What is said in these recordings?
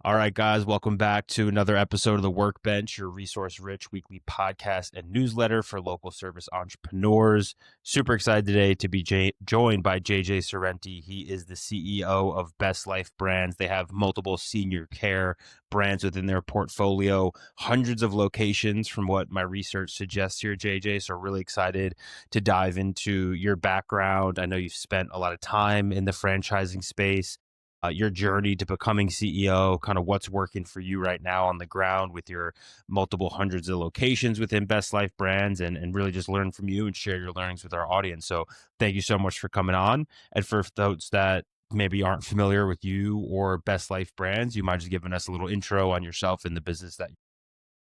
All right, guys, welcome back to another episode of the Workbench, your resource-rich weekly podcast and newsletter for local service entrepreneurs. Super excited today to be joined by JJ Sorrenti. He is the CEO of Best Life Brands. They have multiple senior care brands within their portfolio, hundreds of locations from what my research suggests here, JJ. So really excited to dive into your background. I know you've spent a lot of time in the franchising space, your journey to becoming CEO, kind of what's working for you right now on the ground with your multiple hundreds of locations within Best Life Brands, and really just learn from you and share your learnings with our audience. So thank you so much for coming on. And for those that maybe aren't familiar with you or Best Life Brands, you mind just giving us a little intro on yourself and the business that.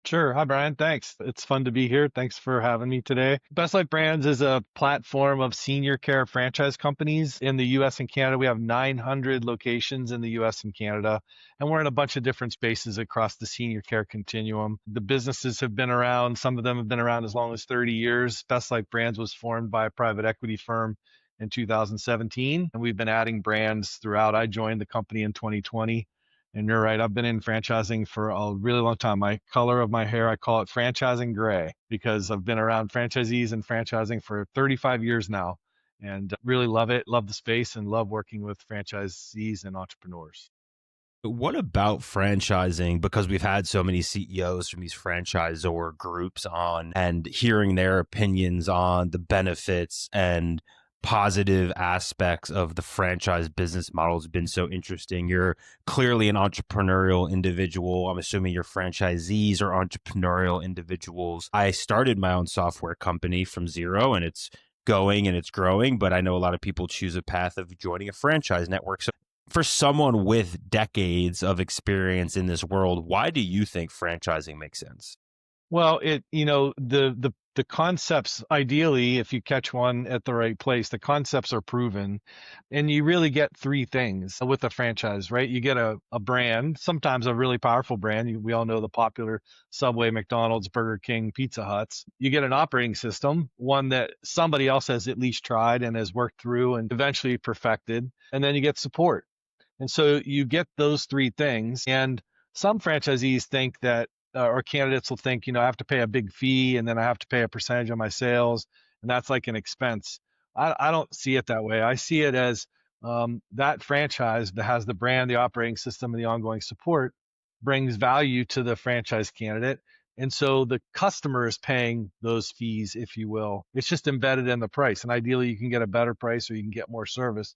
Sure. Hi, Brian. Thanks. It's fun to be here. Thanks for having me today. Best Life Brands is a platform of senior care franchise companies in the US and Canada. We have 900 locations in the US and Canada, and we're in a bunch of different spaces across the senior care continuum. The businesses have been around, some of them have been around as long as 30 years. Best Life Brands was formed by a private equity firm in 2017, and we've been adding brands throughout. I joined the company in 2020. And you're right, I've been in franchising for a really long time. My color of my hair, I call it franchising gray because I've been around franchisees and franchising for 35 years now and really love it, love the space, and love working with franchisees and entrepreneurs. What about franchising? Because we've had so many CEOs from these franchisor groups on and hearing their opinions on the benefits and positive aspects of the franchise business model has been so interesting. You're clearly an entrepreneurial individual. I'm assuming your franchisees are entrepreneurial individuals. I started my own software company from zero and it's going and it's growing, but I know a lot of people choose a path of joining a franchise network. So for someone with decades of experience in this world, why do you think franchising makes sense? Well, the concepts, ideally, if you catch one at the right place, the concepts are proven, and you really get three things with a franchise, right? You get a brand, sometimes a really powerful brand. We all know the popular Subway, McDonald's, Burger King, Pizza Huts. You get an operating system, one that somebody else has at least tried and has worked through and eventually perfected, and then you get support. And so you get those three things. And some franchisees think that, or candidates will think, I have to pay a big fee and then I have to pay a percentage of my sales. And that's like an expense. I don't see it that way. I see it as that franchise that has the brand, the operating system, and the ongoing support brings value to the franchise candidate. And so the customer is paying those fees, if you will. It's just embedded in the price. And ideally, you can get a better price or you can get more service.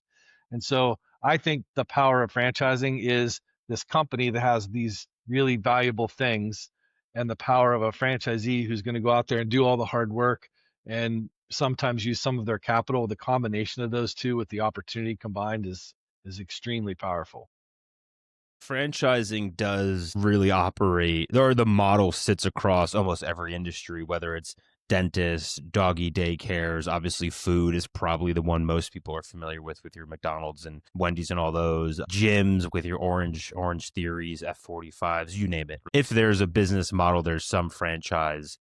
And so I think the power of franchising is this company that has these really valuable things and the power of a franchisee who's going to go out there and do all the hard work and sometimes use some of their capital. The combination of those two with the opportunity combined is extremely powerful. Franchising does really operate, or the model sits across almost every industry, whether it's dentists, doggy daycares. Obviously, food is probably the one most people are familiar with your McDonald's and Wendy's and all those. Gyms with your Orange Theories, F45s, you name it. If there's a business model, there's some franchise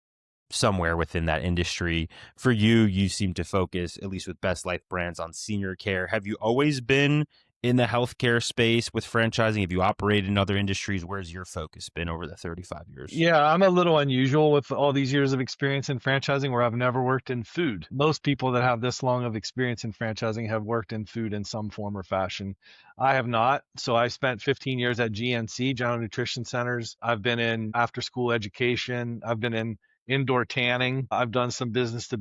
somewhere within that industry. For you, you seem to focus, at least with Best Life Brands, on senior care. Have you always been in the healthcare space with franchising? Have you operated in other industries? Where's your focus been over the 35 years? Yeah, I'm a little unusual with all these years of experience in franchising where I've never worked in food. Most people that have this long of experience in franchising have worked in food in some form or fashion. I have not. So I spent 15 years at GNC, General Nutrition Centers. I've been in after school education. I've been in indoor tanning. I've done some business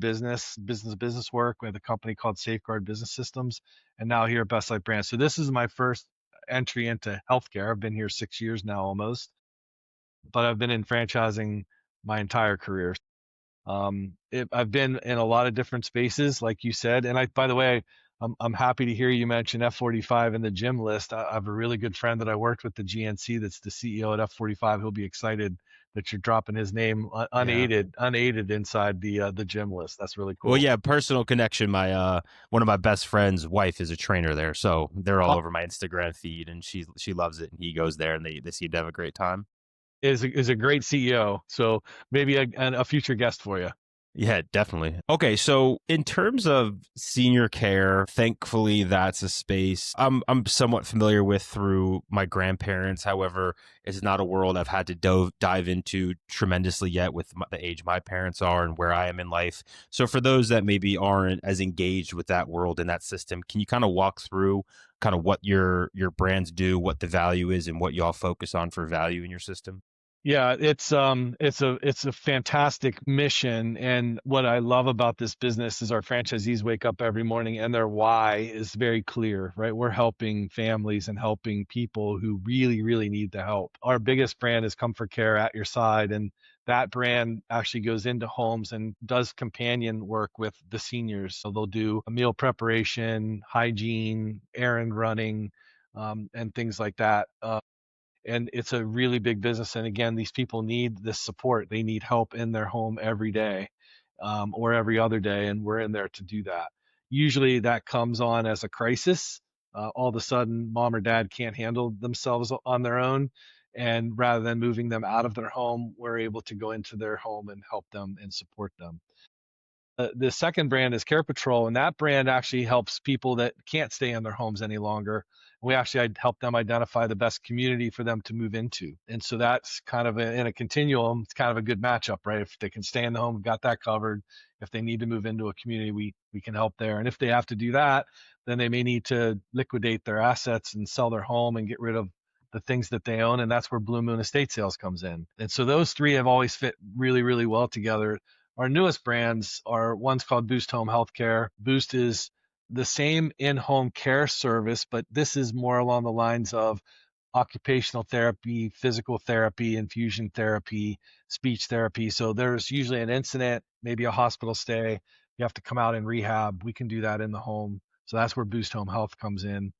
work with a company called Safeguard Business Systems, and now here at Best Life Brands. So this is my first entry into healthcare. I've been here 6 years now almost, but I've been in franchising my entire career. I've been in a lot of different spaces, like you said. And by the way, I'm happy to hear you mention F45 in the gym list. I have a really good friend that I worked with the GNC that's the CEO at F45. He'll be excited that you're dropping his name Yeah. unaided inside the gym list. That's really Well, cool. yeah, personal connection. My one of my best friend's wife is a trainer there, so they're all Uh, over my Instagram feed, and she loves it. And he goes there, and they seem to have a great time. is a great CEO. So maybe a future guest for you. Yeah, definitely. Okay, so in terms of senior care, thankfully that's a space I'm somewhat familiar with through my grandparents. However, it's not a world I've had to dive into tremendously yet with the age my parents are and where I am in life. So for those that maybe aren't as engaged with that world and that system, can you kind of walk through kind of what your brands do, what the value is, and what y'all focus on for value in your system? Yeah, it's a fantastic mission, and what I love about this business is our franchisees wake up every morning and their why is very clear, right? We're helping families and helping people who really, really need the help. Our biggest brand is Comfort Care at your side, and that brand actually goes into homes and does companion work with the seniors. So they'll do a meal preparation, hygiene, errand running, and things like that. And it's a really big business. And again, these people need this support. They need help in their home every day, or every other day, and we're in there to do that. Usually, that comes on as a crisis. All of a sudden, mom or dad can't handle themselves on their own, and rather than moving them out of their home, we're able to go into their home and help them and support them. The second brand is Care Patrol, and that brand actually helps people that can't stay in their homes any longer. We actually help them identify the best community for them to move into. And so that's kind of in a continuum. It's kind of a good matchup, right? If they can stay in the home, we've got that covered. If they need to move into a community, we can help there. And if they have to do that, then they may need to liquidate their assets and sell their home and get rid of the things that they own. And that's where Blue Moon Estate Sales comes in. And so those three have always fit really, really well together. Our newest brands are one's called Boost Home Healthcare. Boost is the same in-home care service, but this is more along the lines of occupational therapy, physical therapy, infusion therapy, speech therapy. So there's usually an incident, maybe a hospital stay. You have to come out and rehab. We can do that in the home. So that's where Boost Home Health comes in.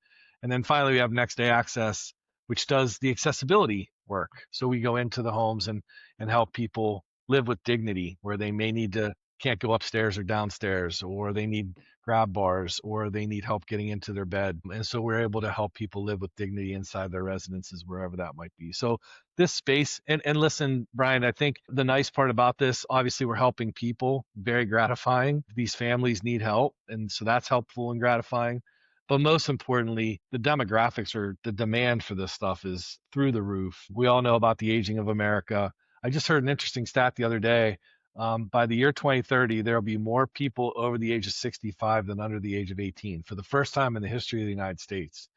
And then finally, we have Next Day Access, which does the accessibility work. So we go into the homes and help people live with dignity where they may need to can't go upstairs or downstairs, or they need grab bars, or they need help getting into their bed. And so we're able to help people live with dignity inside their residences, wherever that might be. So this space, and listen, Brian, I think the nice part about this, obviously we're helping people, very gratifying. These families need help. And so that's helpful and gratifying. But most importantly, the demographics or the demand for this stuff is through the roof. We all know about the aging of America. I just heard an interesting stat the other day. By the year 2030, there will be more people over the age of 65 than under the age of 18 for the first time in the history of the United States.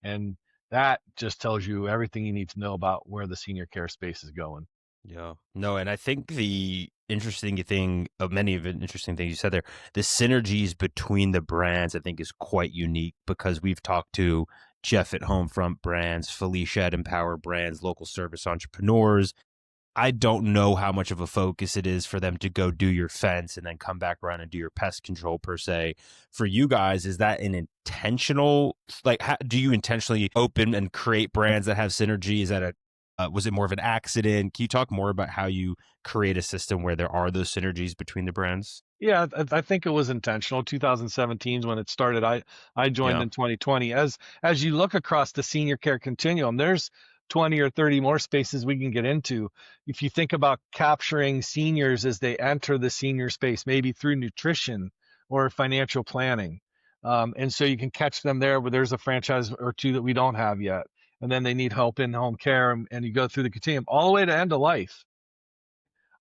And that just tells you everything you need to know about where the senior care space is going. Yeah. No, and I think the interesting thing of many of the interesting things you said there, the synergies between the brands, I think is quite unique because we've talked to Jeff at Homefront Brands, Felicia at Empower Brands, local service entrepreneurs. I don't know how much of a focus it is for them to go do your fence and then come back around and do your pest control per se. For you guys, is that an intentional, like, how, do you intentionally open and create brands that have synergy? Is that was it more of an accident? Can you talk more about how you create a system where there are those synergies between the brands? Yeah, I think it was intentional. 2017 is when it started. I joined Yeah. in 2020. As you look across the senior care continuum, there's 20 or 30 more spaces we can get into. If you think about capturing seniors as they enter the senior space, maybe through nutrition or financial planning. And so you can catch them there where there's a franchise or two that we don't have yet. And then they need help in home care, and you go through the continuum all the way to end of life.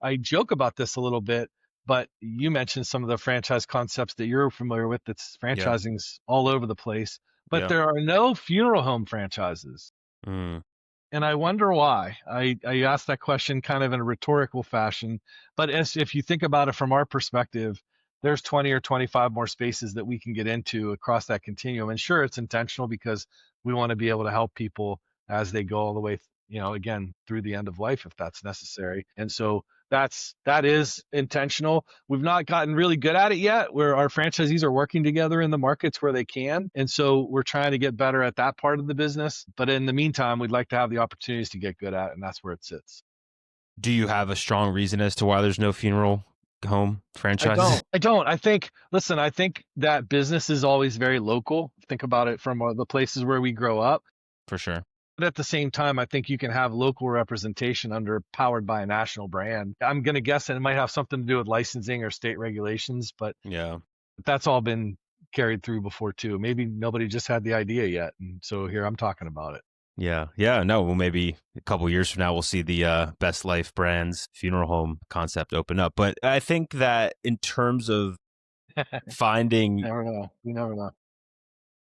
I joke about this a little bit, but you mentioned some of the franchise concepts that you're familiar with. That's Yeah. franchising's all over the place, but Yeah. there are no funeral home franchises. Mm, And I wonder why. I asked that question kind of in a rhetorical fashion, but if you think about it from our perspective, there's 20 or 25 more spaces that we can get into across that continuum. And sure, it's intentional because we want to be able to help people as they go all the way, again, through the end of life if that's necessary. And so that is intentional. We've not gotten really good at it yet, where our franchisees are working together in the markets where they can. And so we're trying to get better at that part of the business. But in the meantime, we'd like to have the opportunities to get good at it, and that's where it sits. do you have a strong reason as to why there's no funeral home I franchises? don't. I don't. Listen, I think that business is always very local. Think about it from the places where we grow up. For sure. But at the same time, I think you can have local representation under powered by a national brand. I'm going to guess that it might have something to do with licensing or state regulations, but Yeah. that's all been carried through before too. Maybe nobody just had the idea yet. And so here I'm talking about it. Yeah. Yeah. No, well, maybe a couple years from now, we'll see the Best Life Brands funeral home concept open up. But I think that in terms of finding Never know. You never know.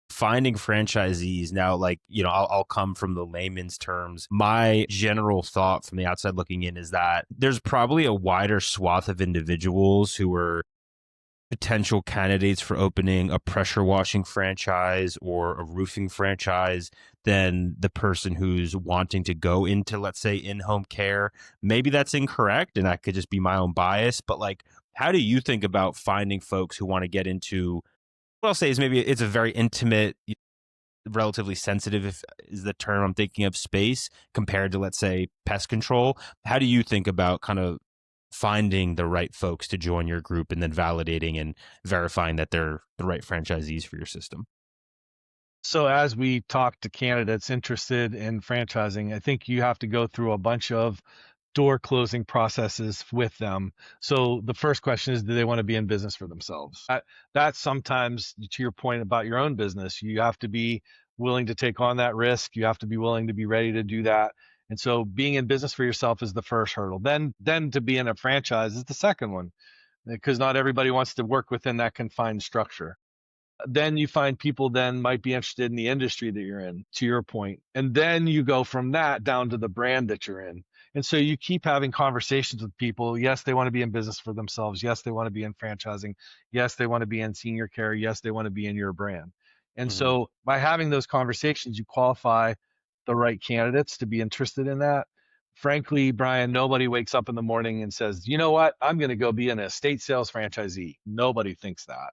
finding franchisees now, like, I'll come from the layman's terms. My general thought from the outside looking in is that there's probably a wider swath of individuals who are potential candidates for opening a pressure washing franchise or a roofing franchise than the person who's wanting to go into, let's say, in-home care. Maybe that's incorrect and that could just be my own bias, but like, how do you think about finding folks who want to get into what I'll say is maybe it's a very intimate, relatively sensitive, if is the term I'm thinking of, space compared to, let's say, pest control? How do you think about kind of finding the right folks to join your group and then validating and verifying that they're the right franchisees for your system? So as we talk to candidates interested in franchising, I think you have to go through a bunch of door closing processes with them. So the first question is, do they want to be in business for themselves? That sometimes, to your point about your own business, you have to be willing to take on that risk. You have to be willing to be ready to do that. And so being in business for yourself is the first hurdle. Then to be in a franchise is the second one, because not everybody wants to work within that confined structure. Then you find people then might be interested in the industry that you're in, to your point. And then you go from that down to the brand that you're in. And so you keep having conversations with people. Yes, they want to be in business for themselves. Yes, they want to be in franchising. Yes, they want to be in senior care. Yes, they want to be in your brand. And Mm-hmm. so by having those conversations, you qualify the right candidates to be interested in that. Frankly, Bryan, nobody wakes up in the morning and says, you know what, I'm going to go be an estate sales franchisee. Nobody thinks that,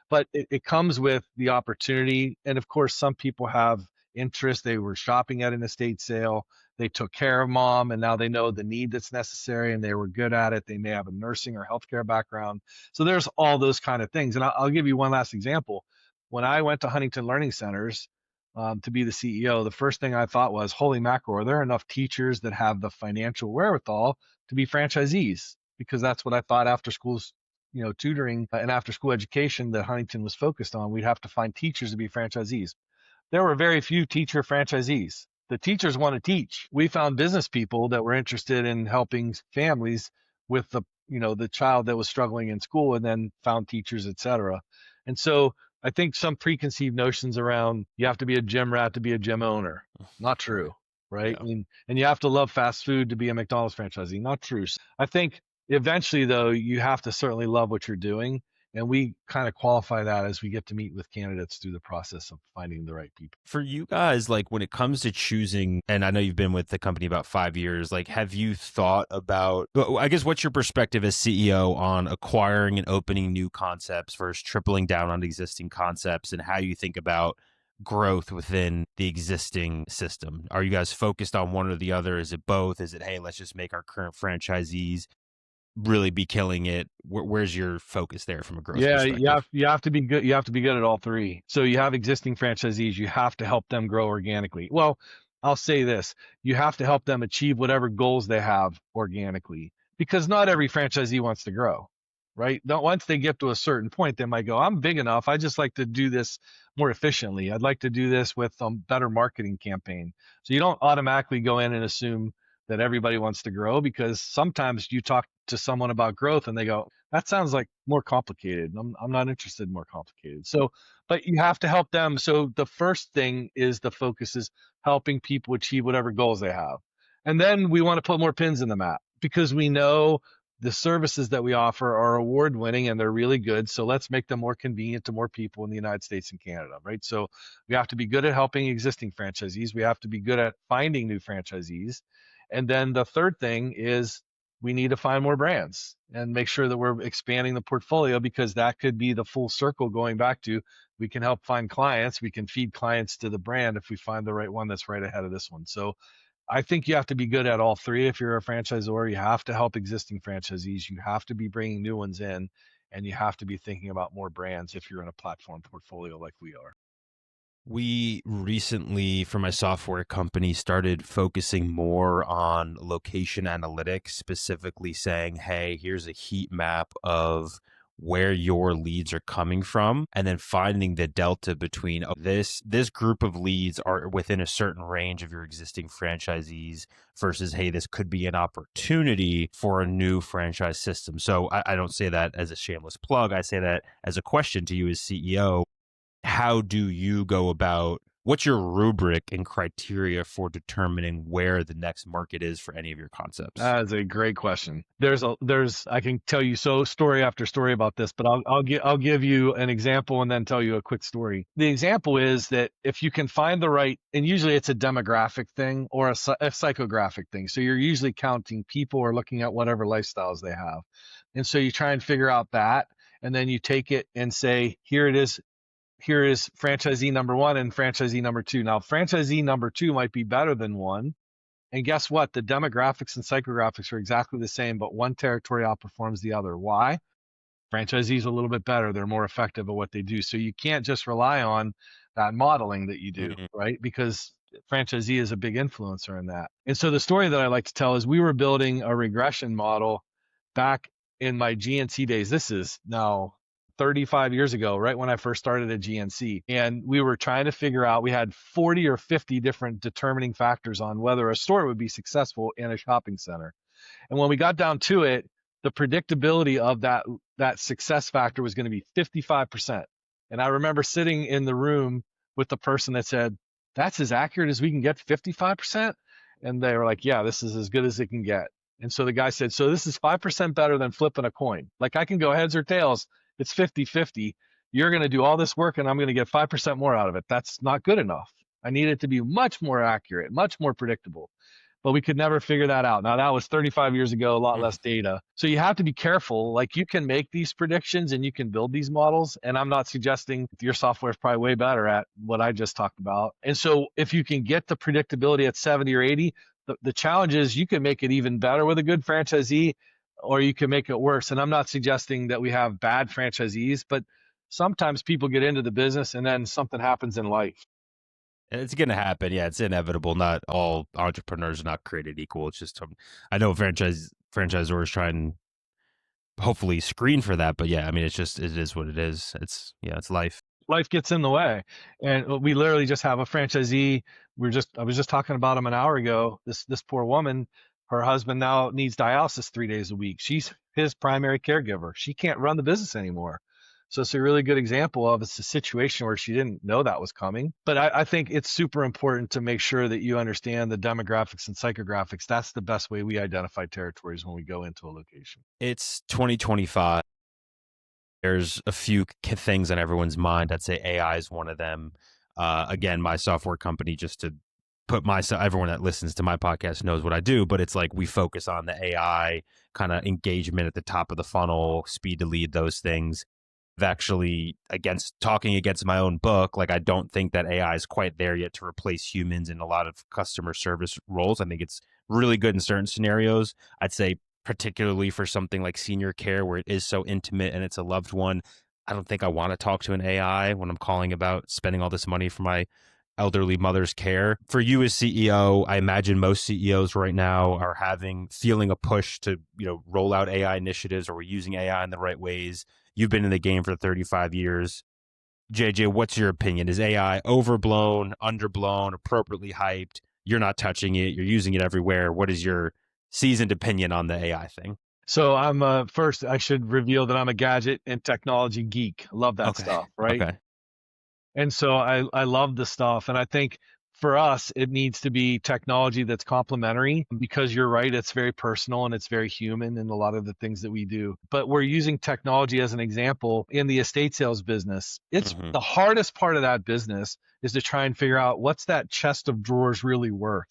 but it comes with the opportunity. And of course, some people have interest. They were shopping at an estate sale. They took care of mom and now they know the need that's necessary and they were good at it. They may have a nursing or healthcare background. So there's all those kind of things. And I'll give you one last example. When I went to Huntington Learning Centers to be the CEO, the first thing I thought was, holy mackerel, are there enough teachers that have the financial wherewithal to be franchisees? Because that's what I thought after schools, tutoring and after school education that Huntington was focused on. We'd have to find teachers to be franchisees. There were very few teacher franchisees. The teachers want to teach. We found business people that were interested in helping families with the child that was struggling in school, and then found teachers, etc. And so I think some preconceived notions around you have to be a gym rat to be a gym owner, not Right. true, right? Yeah. And you have to love fast food to be a McDonald's franchisee, not true. I think eventually, though, you have to certainly love what you're doing. And we kind of qualify that as we get to meet with candidates through the process of finding the right people. For you guys, like when it comes to choosing, and I know you've been with the company about 5 years, like have you thought about, well, I guess, what's your perspective as CEO on acquiring and opening new concepts versus tripling down on existing concepts and how you think about growth within the existing system? Are you guys focused on one or the other? Is it both? Is it, hey, let's just make our current franchisees really be killing it? Where's your focus there from a growth Yeah, you perspective? have you have to be good. You have to be good at all three. So you have existing franchisees. You have to help them grow organically. Well, I'll say this: you have to help them achieve whatever goals they have organically, because not every franchisee wants to grow, right? Once they get to a certain point, they might go, "I'm big enough. I just like to do this more efficiently. I'd like to do this with a better marketing campaign." So you don't automatically go in and assume that everybody wants to grow, because sometimes you talk to someone about growth and they go, that sounds like more complicated. I'm not interested in more complicated. So, but you have to help them. So the first thing is the focus is helping people achieve whatever goals they have. And then we want to put more pins in the map because we know the services that we offer are award winning and they're really good. So let's make them more convenient to more people in the United States and Canada, right? So we have to be good at helping existing franchisees. We have to be good at finding new franchisees. And then the third thing is we need to find more brands and make sure that we're expanding the portfolio, because that could be the full circle going back to we can help find clients, we can feed clients to the brand if we find the right one that's right ahead of this one. So I think you have to be good at all three. If you're a franchisor, you have to help existing franchisees, you have to be bringing new ones in, and you have to be thinking about more brands if you're in a platform portfolio like we are. We recently, for my software company, started focusing more on location analytics, specifically saying, hey, here's a heat map of where your leads are coming from, and then finding the delta between this group of leads are within a certain range of your existing franchisees versus, hey, this could be an opportunity for a new franchise system. So I don't say that as a shameless plug. I say that as a question to you as CEO. How do you go about, what's your rubric and criteria for determining where the next market is for any of your concepts? That is a great question. I can tell you story after story about this, but I'll give you an example and then tell you a quick story. The example is that if you can find the right, and usually it's a demographic thing or a psychographic thing. So you're usually counting people or looking at whatever lifestyles they have. And so you try and figure out that, and then you take it and say, here it is. Here is franchisee number one and franchisee number two. Now, franchisee number two might be better than one. And guess what? The demographics and psychographics are exactly the same, but one territory outperforms the other. Why? Franchisees are a little bit better. They're more effective at what they do. So you can't just rely on that modeling that you do, Mhm. right? Because franchisee is a big influencer in that. And so the story that I like to tell is we were building a regression model back in my GNC days. This is now 35 years ago, right when I first started at GNC. And we were trying to figure out, we had 40 or 50 different determining factors on whether a store would be successful in a shopping center. And when we got down to it, the predictability of that success factor was going to be 55%. And I remember sitting in the room with the person that said, "That's as accurate as we can get, 55%." And they were like, "Yeah, this is as good as it can get." And so the guy said, "So this is 5% better than flipping a coin. Like I can go heads or tails. It's 50-50. You're going to do all this work and I'm going to get 5% more out of it. That's not good enough. I need it to be much more accurate, much more predictable." But we could never figure that out. Now, that was 35 years ago, a lot less data. So you have to be careful. Like you can make these predictions and you can build these models. And I'm not suggesting your software is probably way better at what I just talked about. And so if you can get the predictability at 70 or 80, the challenge is you can make it even better with a good franchisee, or you can make it worse. And I'm not suggesting that we have bad franchisees, but sometimes people get into the business and then something happens in life. It's going to happen. Yeah, it's inevitable. Not all entrepreneurs are not created equal. It's just, I know franchisors try and hopefully screen for that, but yeah, I mean, it is what it is. It's life. Life gets in the way. And we literally just have a franchisee. I was just talking about him an hour ago. This poor woman, her husband now needs dialysis 3 days a week. She's his primary caregiver. She can't run the business anymore. So it's a really good example of it's a situation where she didn't know that was coming. But I think it's super important to make sure that you understand the demographics and psychographics. That's the best way we identify territories when we go into a location. It's 2025. There's a few things on everyone's mind. I'd say AI is one of them. Again, my software company, just to put myself, everyone that listens to my podcast knows what I do, but it's like we focus on the AI kind of engagement at the top of the funnel, speed to lead, those things. Actually, against talking against my own book, like I don't think that AI is quite there yet to replace humans in a lot of customer service roles. I think it's really good in certain scenarios. I'd say particularly for something like senior care where it is so intimate and it's a loved one. I don't think I want to talk to an AI when I'm calling about spending all this money for my elderly mother's care. For you as CEO, I imagine most CEOs right now are feeling a push to, roll out AI initiatives, or we're using AI in the right ways. You've been in the game for 35 years. JJ, what's your opinion? Is AI overblown, underblown, appropriately hyped? You're not touching it. You're using it everywhere. What is your seasoned opinion on the AI thing? So I'm first, I should reveal that I'm a gadget and technology geek. I love that Okay. stuff, right? Okay. And so I love the stuff. And I think for us, it needs to be technology that's complementary because you're right, it's very personal and it's very human in a lot of the things that we do. But we're using technology as an example in the estate sales business. It's Mm-hmm. the hardest part of that business is to try and figure out what's that chest of drawers really worth.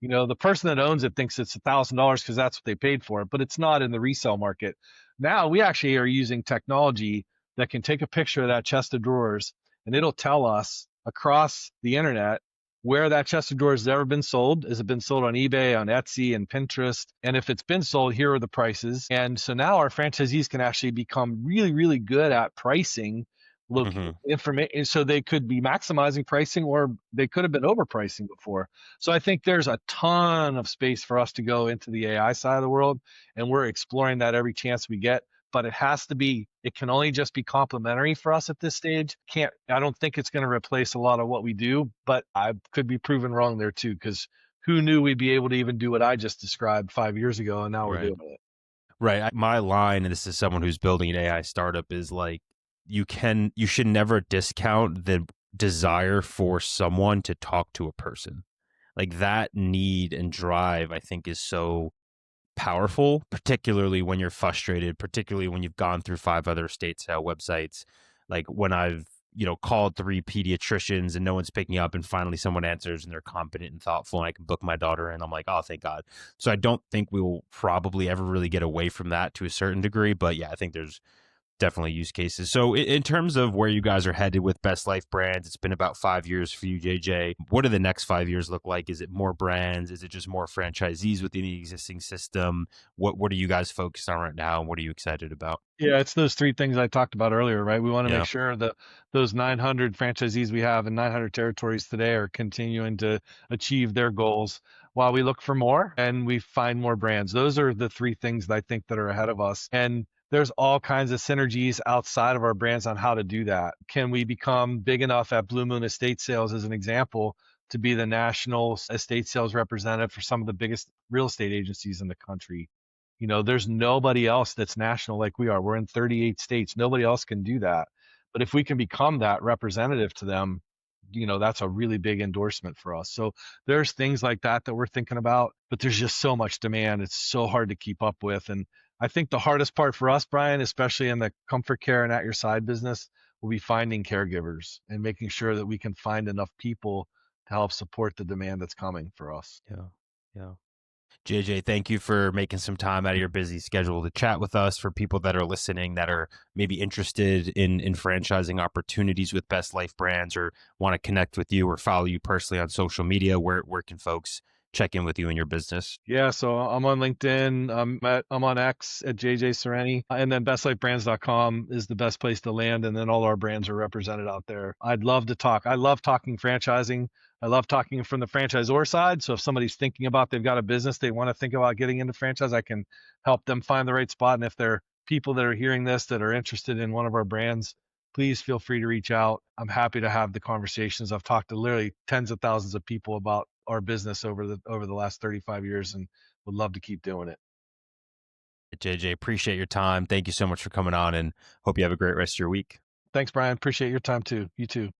The person that owns it thinks it's $1,000 because that's what they paid for it, but it's not in the resale market. Now we actually are using technology that can take a picture of that chest of drawers and it'll tell us across the internet where that chest of drawers has ever been sold. Has it been sold on eBay, on Etsy, and Pinterest? And if it's been sold, here are the prices. And so now our franchisees can actually become really, really good at pricing Hmm. information, so they could be maximizing pricing, or they could have been overpricing before. So I think there's a ton of space for us to go into the AI side of the world, and we're exploring that every chance we get. But it can only just be complementary for us at this stage. I don't think it's going to replace a lot of what we do, but I could be proven wrong there too, because who knew we'd be able to even do what I just described 5 years ago, and now we're Right. doing it. Right. My line, and this is someone who's building an AI startup, is like, you should never discount the desire for someone to talk to a person. Like that need and drive, I think, is so powerful, particularly when you're frustrated, particularly when you've gone through five other estate sale websites. Like when I've, called three pediatricians and no one's picking up, and finally someone answers and they're competent and thoughtful, and I can book my daughter in. I'm like, oh, thank God. So I don't think we will probably ever really get away from that to a certain degree. But yeah, I think there's definitely use cases. So in terms of where you guys are headed with Best Life Brands, it's been about 5 years for you, JJ. What do the next 5 years look like? Is it more brands? Is it just more franchisees within the existing system? What are you guys focused on right now, and what are you excited about? Yeah, it's those three things I talked about earlier, right? We want to make Yeah. sure that those 900 franchisees we have in 900 territories today are continuing to achieve their goals while we look for more and we find more brands. Those are the three things that I think that are ahead of us. And there's all kinds of synergies outside of our brands on how to do that. Can we become big enough at Blue Moon Estate Sales, as an example, to be the national estate sales representative for some of the biggest real estate agencies in the country? There's nobody else that's national like we are. We're in 38 states. Nobody else can do that. But if we can become that representative to them, that's a really big endorsement for us. So there's things like that that we're thinking about, but there's just so much demand. It's so hard to keep up with. And I think the hardest part for us, Bryan, especially in the comfort care and at your side business, will be finding caregivers and making sure that we can find enough people to help support the demand that's coming for us. Yeah. Yeah. JJ, thank you for making some time out of your busy schedule to chat with us. For people that are listening that are maybe interested in franchising opportunities with Best Life Brands, or want to connect with you or follow you personally on social media, where can folks check in with you and your business? Yeah, so I'm on LinkedIn. I'm on X at JJ Sorrenti, and then bestlifebrands.com is the best place to land. And then all our brands are represented out there. I'd love to talk. I love talking franchising. I love talking from the franchisor side. So if somebody's thinking about, they've got a business, they want to think about getting into franchise, I can help them find the right spot. And if there are people that are hearing this that are interested in one of our brands, please feel free to reach out. I'm happy to have the conversations. I've talked to literally tens of thousands of people about our business over the last 35 years, and would love to keep doing it. JJ, appreciate your time. Thank you so much for coming on, and hope you have a great rest of your week. Thanks, Bryan. Appreciate your time too. You too.